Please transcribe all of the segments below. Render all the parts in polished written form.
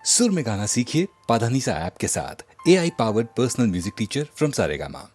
सुर में गाना सीखिए पाधानीसा ऐप के साथ। AI powered personal music teacher from Saregama.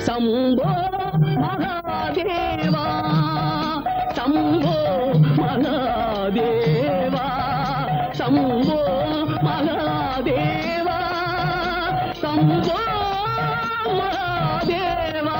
Shambho Mahadeva Shambho Mahadeva Shambho Mahadeva Shambho Mahadeva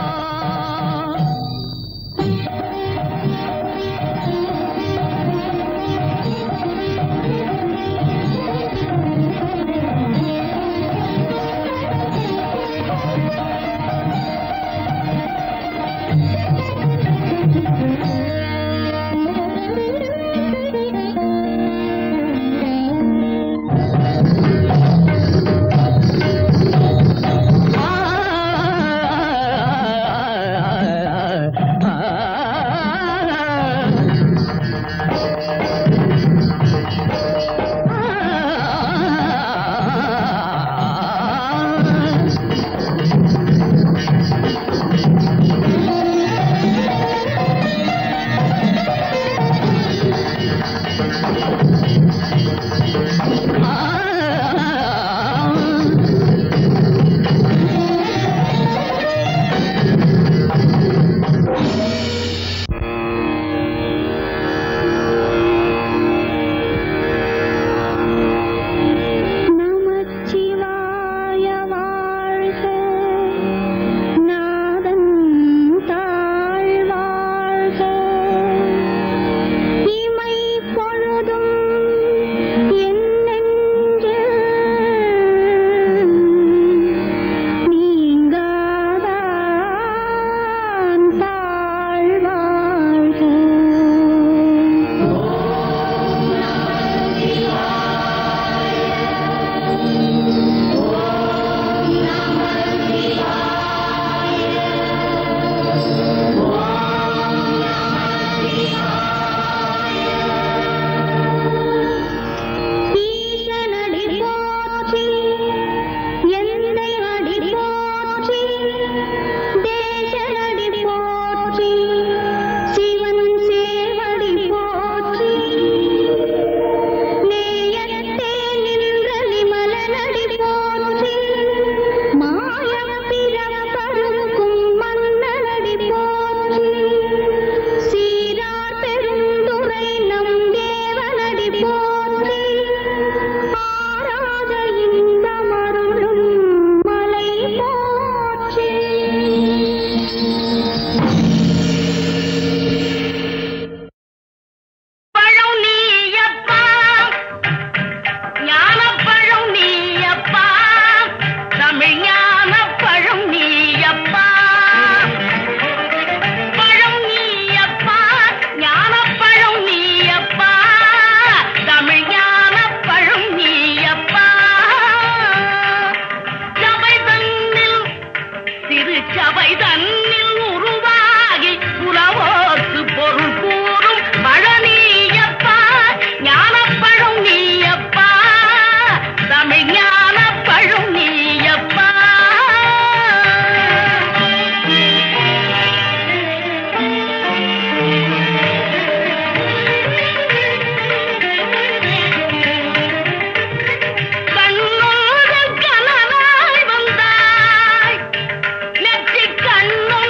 கண்ணோ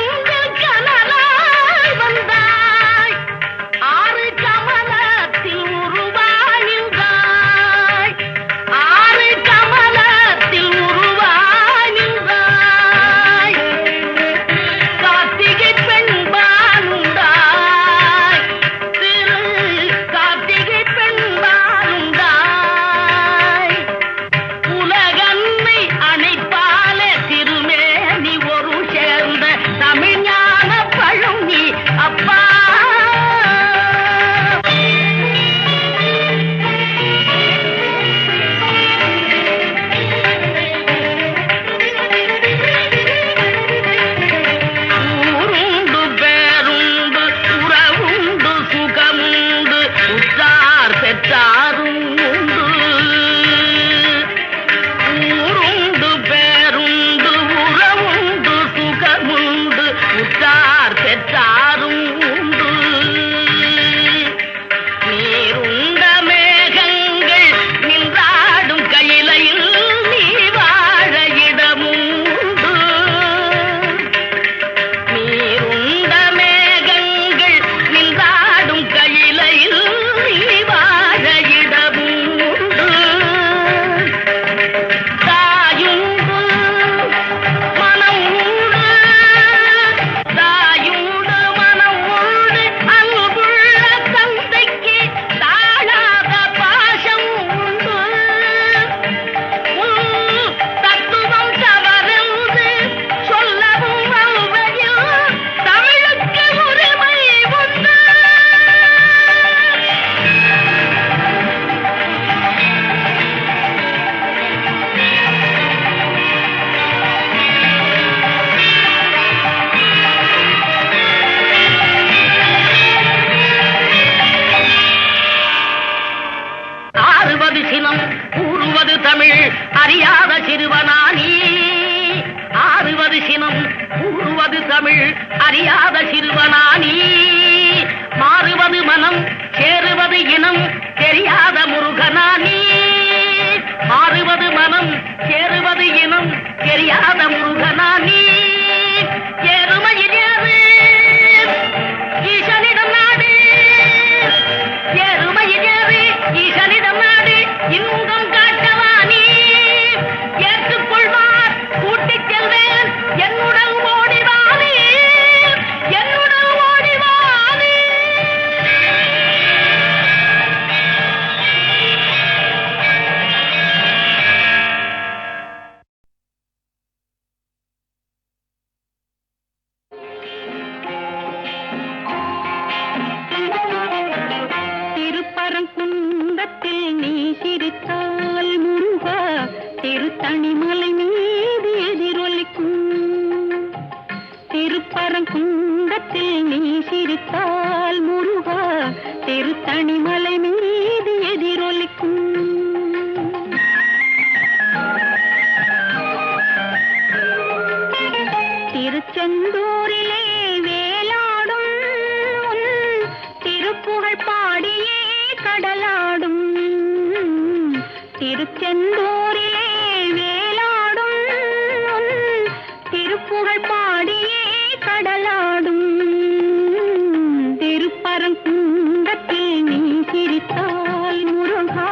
தமிழ் அறியாத சிறுவனானி மாறுவது மனம் சேருவது இனம் தெரியாத முருகனானி மாறுவது மனம் சேருவது இனம் தெரியாத முருகனானி ஏறுமையிலேறு ஈசனிடம் நாடு ஏறுமையிலேறு ஈசனிடம் நாடு இன்பம் காட்டவானி ஏற்றுக்கொள்வார் கூட்டிச் செல்வேன் என்னுடன் ஓடிவானி என்னுடன் ஓடிவானி திருப்பரங்குன்றத்தில் நீ சிரித்தால் முருகா திருத்தணிமலை மீது எதிரொலிக்கும் திருப்பரங்குன்றத்தில் நீ சிரித்தால் முருகா திருத்தணிமலை மீது எதிரொலிக்கும் திருச்செந்தூரிலே வேலாடும் உன் திருப்புகழ் பாடியே கடலாடும் திருச்செந்தூரிலே வேலாடும் உன் திருப்புகழ் பாடியே கடலாடும் திருப்பரங்குன்றத்தில் நீ சிரித்தால் முருகா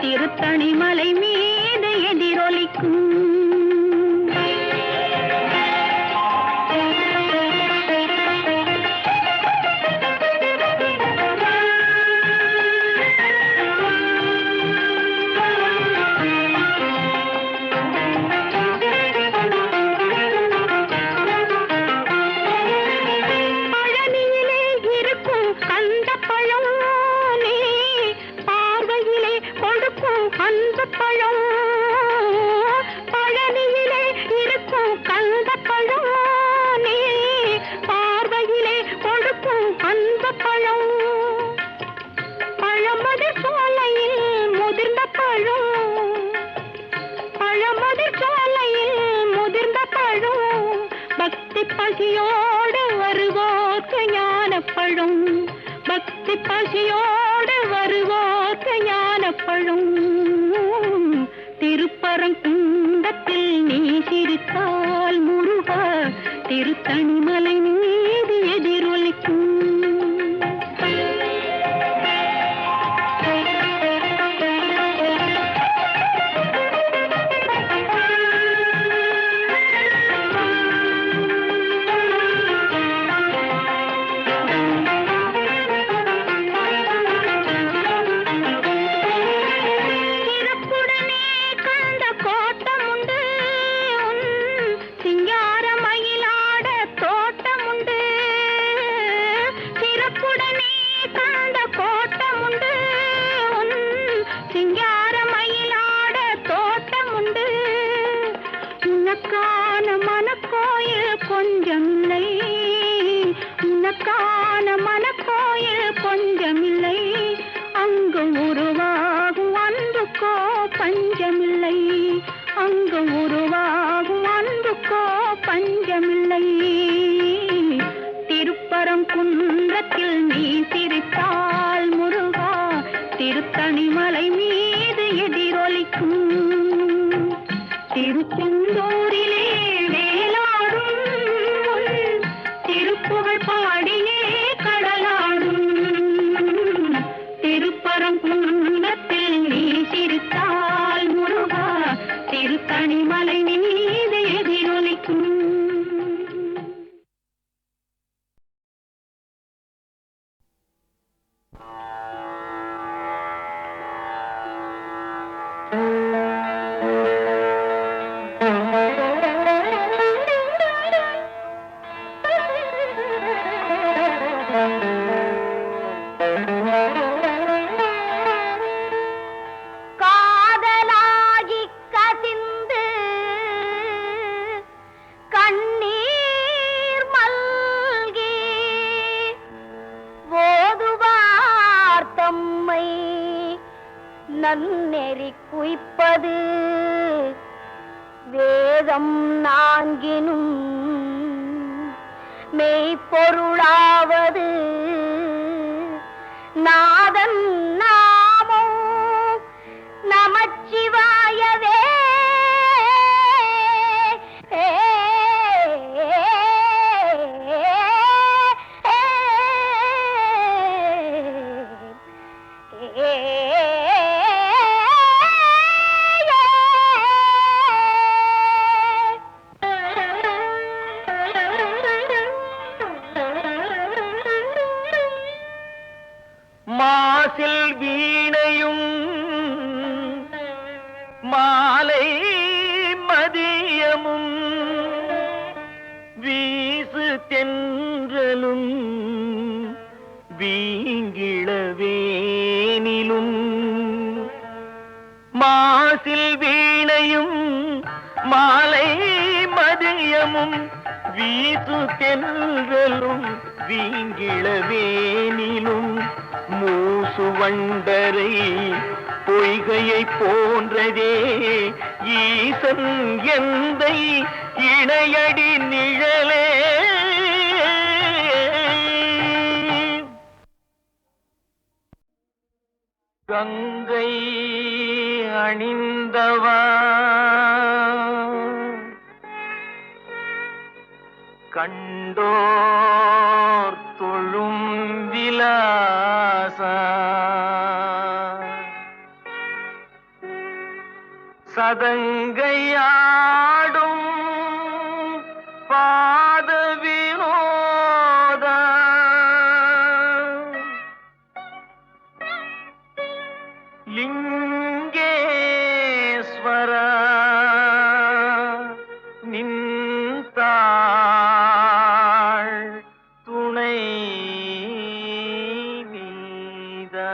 திருத்தணிமலை மீது எதிரொலிக்கும் பசியோடு வருவோர்க்கு ஞானப்பழும் பக்தி பசியோடு வருவோர்க்கு ஞானப்பழும் திருப்பரங்குன்றத்தில் நீ சிரித்தால் முருகா திருத்தணிமலை மீது எதிரொலிக்கும் திருப்பரங்குன்றத்தில் நீ சிரித்தால் முருகா திருத்தணிமலை மீது எதிரொலிக்கும் திருச்செந்தூரிலே வேலாடும் திருப்புகழ் பாடியே கடலாடும் திருப்பரங்குன்றத்தில் நீ சிரித்தால் முருகா திருத்தணிமலை மீது எதிரொலிக்கும் நன்னெறி குய்ப்பது வேதம் நான்கினும் மெய்ப்பொருளாவது நாதன் நாமோ நமச்சிவாயவே. மாசில் வீணையும் மாலை மதியமும் வீசு தென்றலும் வீங்கிளவேனிலும். மாசில் வீணையும் மாலை மதியமும் வீசு தென்றலும் வீங்கிளவேனிலும். மூசு வண்டரை பொய்கையை போன்றதே ஈசன் எந்தை இணையடி நிழலே. கங்கை அணிந்தவா கண்டோர் தொழும் விலாசா சதங்கையாடும் பாத வினோதா லிங்கேஸ்வரா நின்றாள் துணை நீதா.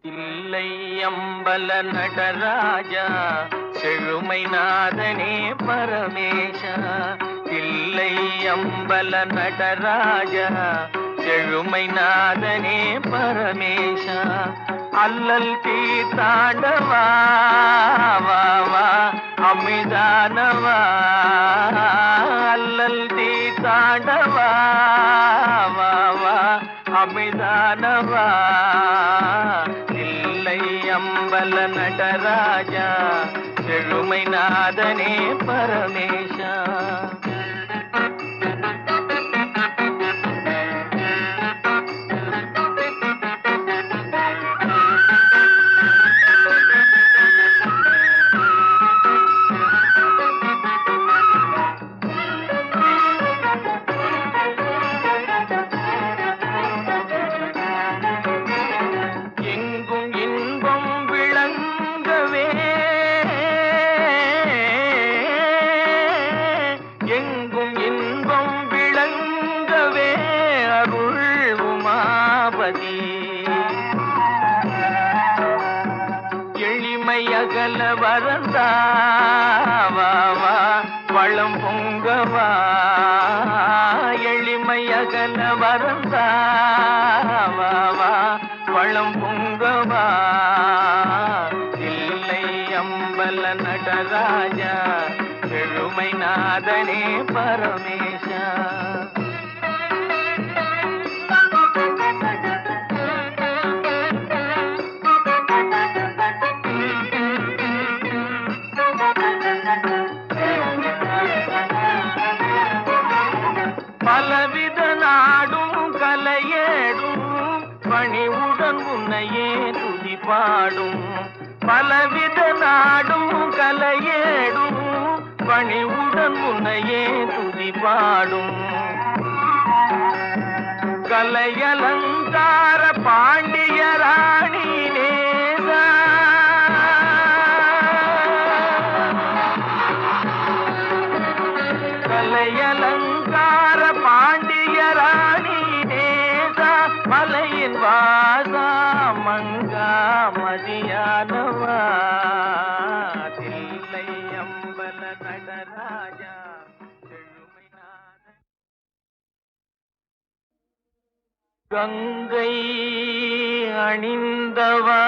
தில்லை அம்பல நடராஜா செழுமை நாதனே பரமேஷா. தில்லை அம்பல நடராஜா செழுமை நாதனே பரமேஷா. அல்லல் தீர்த்தாண்டவா வா வா அமிதானவா. அல்லல் தீர்த்தாண்டவா வா வா அமிதானவா. தில்லை அம்பல நடராஜா செழுமை நாதனே பரமேஷா. எளிமையகல வரந்தாவா வளம் பொங்கவா. எளிமையகல வரந்தாவா வளம் பொங்கவா. இல்லை அம்பல நடராஜா செழுமை நாதனே பரமேஷா. பலவித நாடும் கலையேடும் பணிவுடன் உன்னையே துதி பாடும். பலவித நாடும் கலையேடும் பணிவுடன் உன்னையே துதி பாடும். கலையலங்கார பாண்டிய ராணி நேசா. கலையலங்கார பாண்டிய ராணி நேசா. மலையின் வாசா மங்கா மதியானவா. தில்லை அம்பல நடராஜா செழுமை நாதனே. கங்கை அணிந்தவா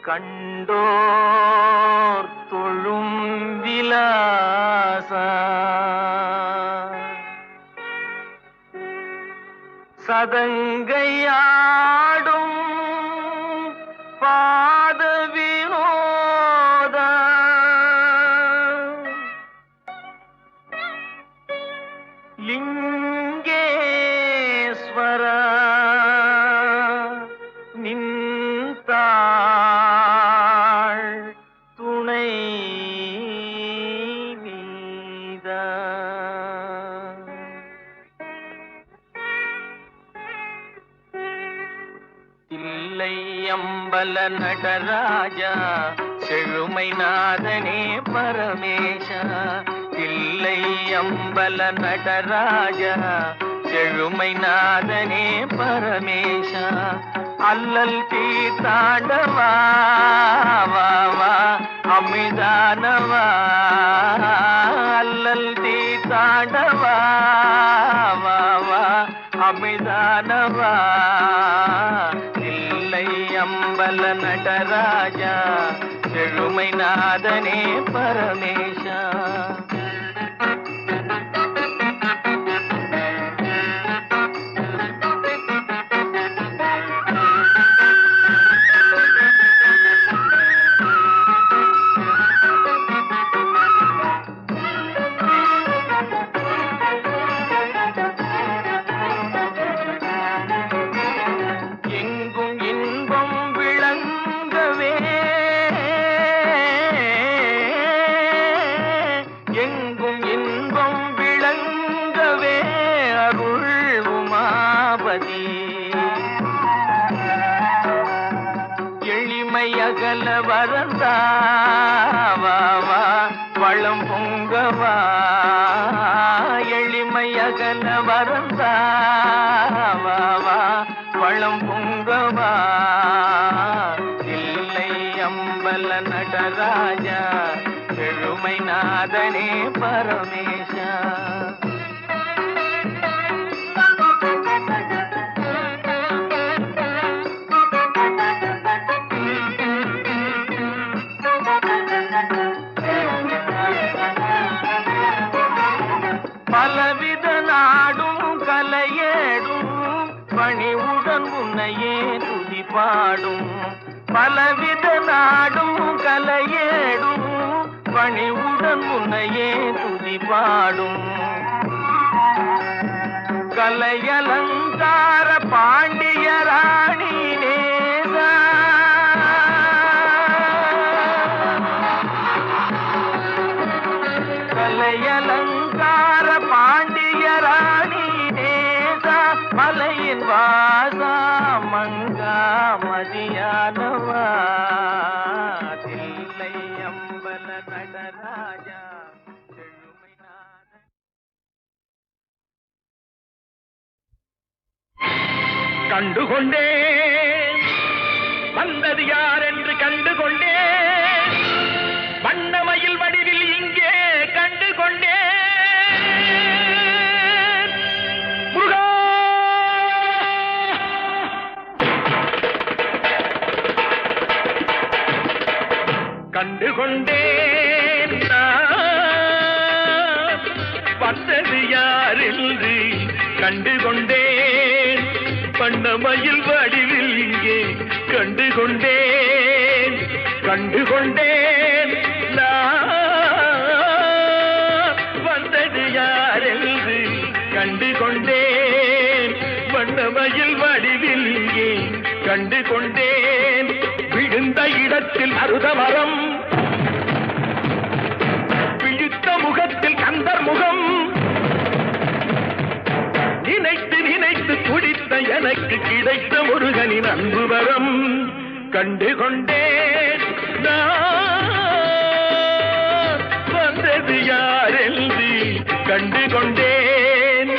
கண்டோர் தொழும் விலாசா சதங்கையாடும் பாத வினோத லிங்கேஸ்வர நின்றாள் துணை நீத தில்லை அம்பல நடராஜா செழுமை நாதனே பரமேஷா தில்லை அம்பல நடராஜா செழுமை நாதனே பரமேஷா அல்லல் தீர்த்தாண்டவா வா வா அமிதானவா அல்லல் தீர்த்தாண்டவா வா வா அமிதானவா தில்லை அம்பல நடராஜா செழுமை நாதனே பரமேஷா எளிமையகல வரந்தாவா வளம் பொங்கவா எளிமையகல வரந்தாவா வளம் பொங்கவா இல்லை அம்பல நடராஜா செழுமை நாதனே பரமேஷா பலவித நாடும் கலையேடும் பணிவுடன் உன்னையே துதி பாடும் பலவித நாடும் கலையேடும் பணிவுடன் உன்னையே துதி பாடும் கலையலங்கார பாண்டிய ராணி நேசா கலையலங்கார பாண்டிய ராணி நேசா மலையின் வாசா மங்கா மதியானவா தில்லை அம்பல நடராஜா செழுமை நாதன் கண்டுகொண்டேன் வந்தது யார் என்று கண்டுகொண்டேன் வண்ணமயில் வடிவில் இங்கே கண்டுகொண்டேன் முருகா கண்டுகொண்டேன் நான் வந்தது யார் என்று கண்டுகொண்டேன் வண்ணமயில் வடிவில் இங்கே கண்டுகொண்டேன் கண்டுகொண்டேன் வந்தது யாரென்று கண்டுகொண்டேன் வண்ணமயில் வடிவில் இங்கே கண்டுகொண்டேன் விழுந்த இடத்தில் அருதமரம் விழித்த முகத்தில் கந்தர் முகம் நினைத்து நினைத்து துடித்த எனக்கு கிடைத்த முருகனின் அன்பு வரம் கண்டுகொண்டேன் வந்தது யாரென்று கண்டுகொண்டேன்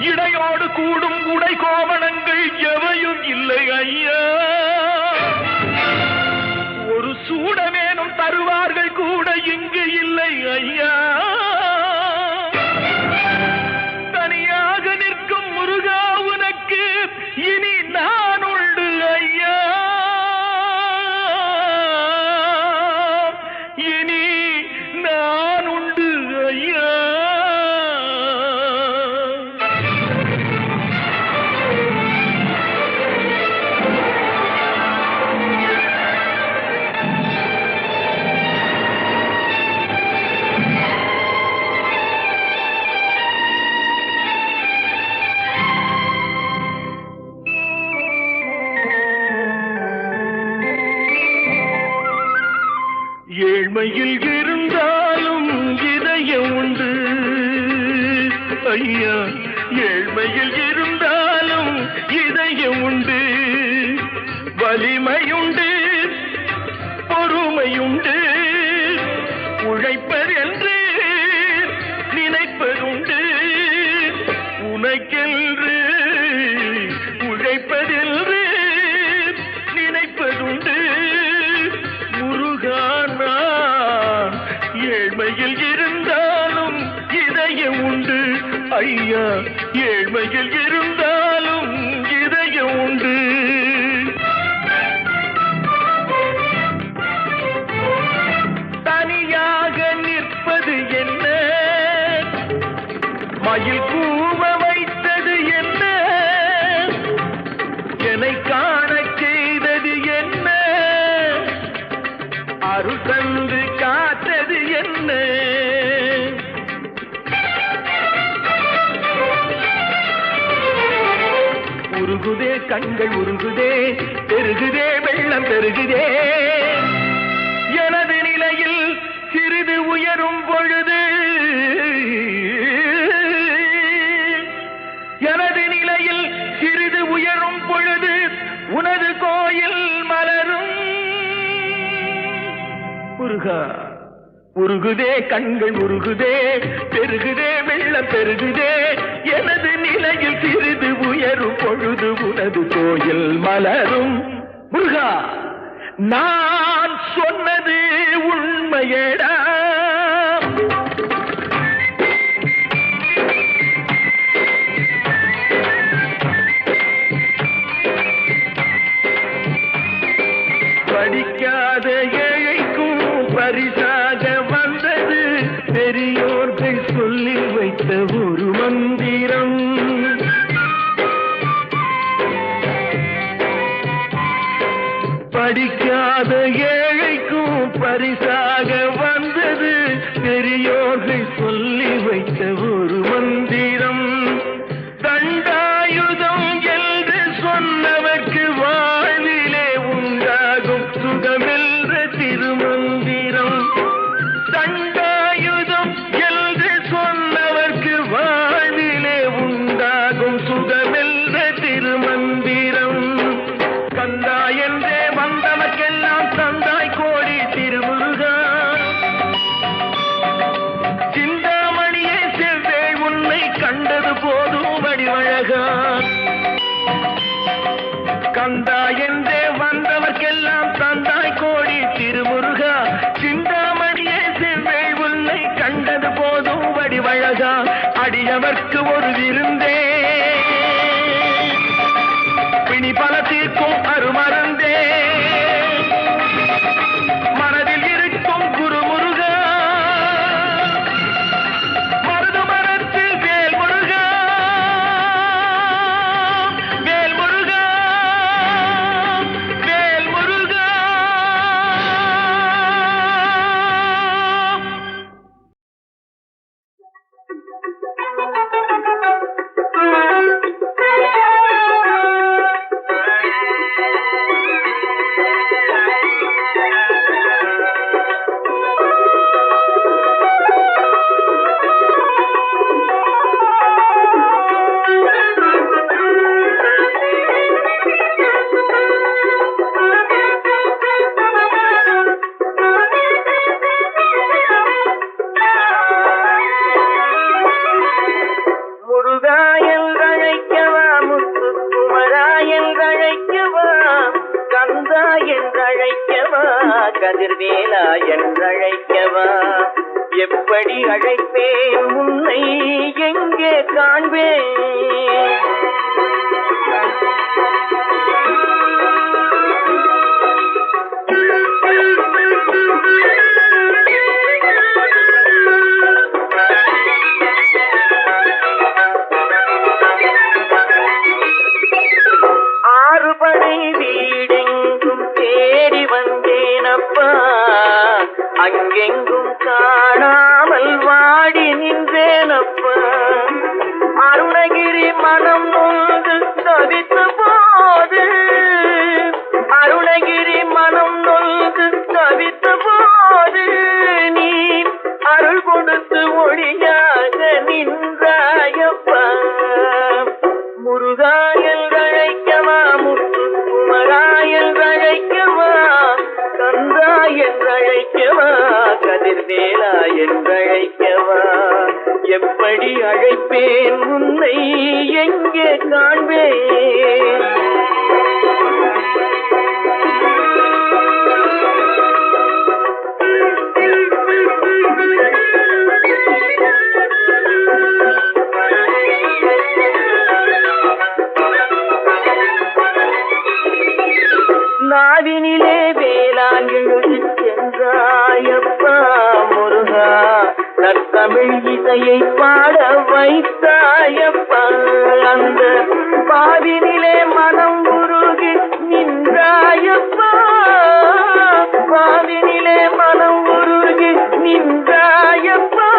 இடையோடு கூடும் உடை கோவணங்கள் எவையும் இல்லை ஐயா ஒரு சூடமேனும் தருவார்கள் கூட இங்கு இல்லை ஐயா தனியாக நிற்கும் முருகா உனக்கு இனி ஏழ்மையில் இருந்தாலும் இதயம் உண்டு ஐயா, ஏழ்மையில் இருந்தாலும் இதயம் உண்டு, வலிமையுண்டு, பொறுமையுண்டு, உழைப்பதென்று நினைப்பதுண்டு, உனக்கென்று உழைப்பதென்று நினைப்பதுண்டு. முருகானா ஏழ்மையில் இருந்தாலும் இதயம் உண்டு ஐயா, ஏழ்மையில் இருந்தாலும் இதயம் உண்டு. தனியாக நிற்பது என்ன, மயில் கூவ வைத்தது என்ன, என்னை காண செய்தது என்ன, அருள் தந்து காத்தது என்ன. உருகுதே கண்கள் உருகுதே, பெருகுதே வெள்ளம் பெருகுதே, எனது நிலையில் சிறிது உயரும் பொழுது, எனது நிலையில் சிறிது உயரும் பொழுது உனது கோயில் மலரும். முருகா உருகுதே கண்கள் உருகுதே, பெருகுதே வெள்ளம் பெருகுதே, எனது நிலையில் சிறிது உயரும் பொழுது உனது கோயில் மலரும். முருகா நான் சொன்னது உண்மையடா, படிக்காத ஏழைக்கும் பரிசாக வந்தது பெரியோர்கள் சொல்லி வைத்த ஒரு மந்திரம். படிக்காத ஏழைக்கும் பரிசாக வந்தது பெரியோர்கள் சொல்லி வைத்த ஒரு மந்திரம். தண்டாயுதம் என்று சொன்னவர்க்கு வாழ்விலே உண்டாகும் சுகமென்ற திருமந்திரம். தண்டாயுதம் என்று சொன்னவர்க்கு வாழ்விலே உண்டாகும் சுகமென்ற திருமந்திரம். கந்தா என்றே வந்தவர்க்கெல்லாம் தந்தாய் கோடி திருமுருகா, சிந்தாமணியே செவ்வே உன்னை கண்டது போதும் வடிவழகா. கந்தா என்றே வந்தவர்க்கெல்லாம் தந்தாய் கோடி திருமுருகா, சிந்தாமணியே செவ்வே உன்னை கண்டது போதும் வடிவழகா. அடியவர்க்கு ஒரு விருந்தே, பிணி பல தீர்க்கும் அருமருந்தே, மனதில் இருக்கும் குருமுருகா, மருது மரத்தில் வேல் முருகா, வேல் முருகா, வேல் முருகா. முருகா என்றழைக்கவா, முத்துக்குமரா என்றழைக்கவா, கந்தா என்றழைக்கவா, கதிர்வேலா என்றழைக்கவா. எப்படி அழைப்பேன் உன்னை எங்கே காண்பேன்? ஆறுபடை வீடெங்கும் தேடி வந்தேனப்பா, அங்கெங்கும் காணாமல் வாடி நின்றேனப்பா. அருணகிரி மனம் நொந்து தவித்த போது, அருணகிரி மனம் நொந்து தவித்த போது, எப்படி அழைப்பேன் உன்னை எங்கே காண்பேன்? நாவினிலே வேளாண் எழுதி சென்றாயப்பா முருகா, நற்தமிழ் இசையை பாட வைத்தாயப்பா. அந்த பாவினிலே மனம் உருகி நின்றாயப்பா, பாவினிலே மனம் உருகி நின்றாயப்பா.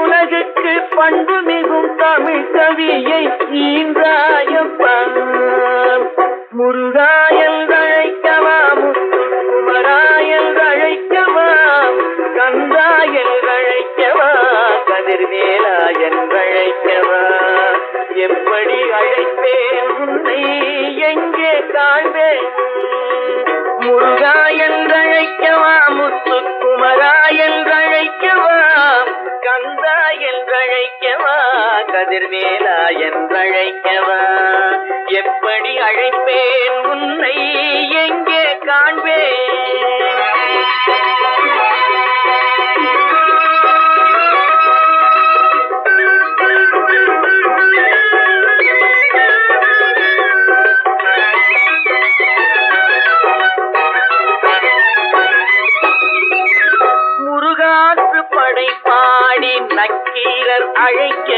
உலகுக்கு பண்பு மிகும் தமிழ் கவியை ஈன்றாயப்பா. முருகா என்றழைக்கவா, முத்துக்குமரா என்றழைக்கவா, கந்தா என்றழைக்கவா, கதிர்வேலா என்றழைக்கவா. எப்படி அழைப்பேன் உன்னை எங்கே காண்பேன்? முருகா என்றழைக்கவா, முத்துக்குமரா என்றழைக்கவா, கந்தா என்றழைக்கவா, கதிர்வேலா என்றழைக்கவா. எப்படி அழைப்பேன் உன்னை எங்கே காண்பேன்? முருகாற்று படை பாடி நக்கீரர் அழைக்க,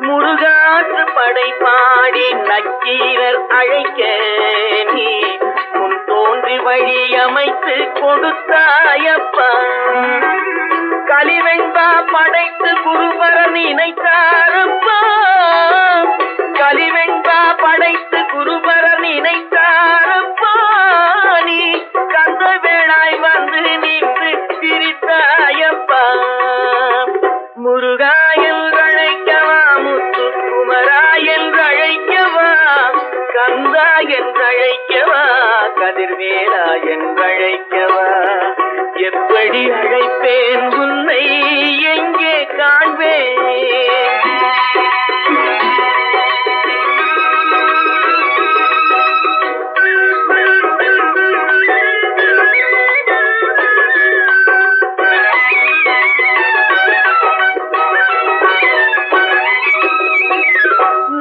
முருகாற்று படை பாடி நக்கீரர் அழைக்க, நீ முன் தோன்றி வழி அமைத்து கொடுத்தாயப்பா. கலிவெண்பா படைத்து குருவர நினைத்தாரப்பா, கலிவெண்பா படைத்து குருவர நினைத்தாரப்பா. நீ கந்த வேளாய் வந்து நின்று சிரித்தாயப்பா. முருகா என்றழைக்கவா, முத்துக்குமரா என்றழைக்கவா, கந்தா என்றழைக்கவா, கதிர்வேலா என்றழைக்கவா. எப்படி அழைப்பேன் உன்னை எங்கே காண்பேன்?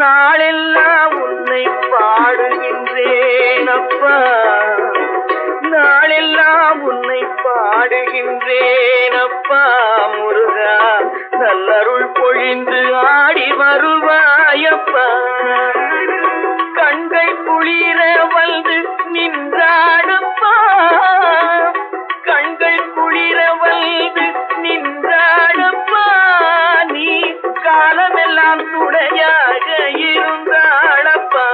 நாளெல்லாம் உன்னை பாடுகின்றேன் அப்பா, நாளெல்லாம் உன்னை பாடுகின்றேன் அப்பா. முருகா நல்லருள் பொழிந்து ஆடி வருவாயப்பா. கண்கள் குளிர வந்து நின்றாடப்பா, கண்கள் குளிர வந்து நின்றாடப்பா. நீ காலமெல்லாம் துணையாக இருந்தாளப்பா.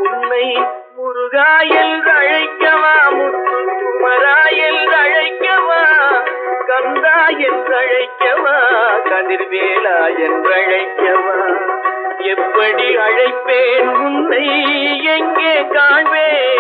உன்னை முருகா என்றழைக்கவா, முத்துக்குமரா என்றழைக்கவா, கந்தா என்றழைக்கவா, கதிர்வேலா என்றழைக்கவா. எப்படி அழைப்பேன் உன்னை எங்கே காண்பேன்?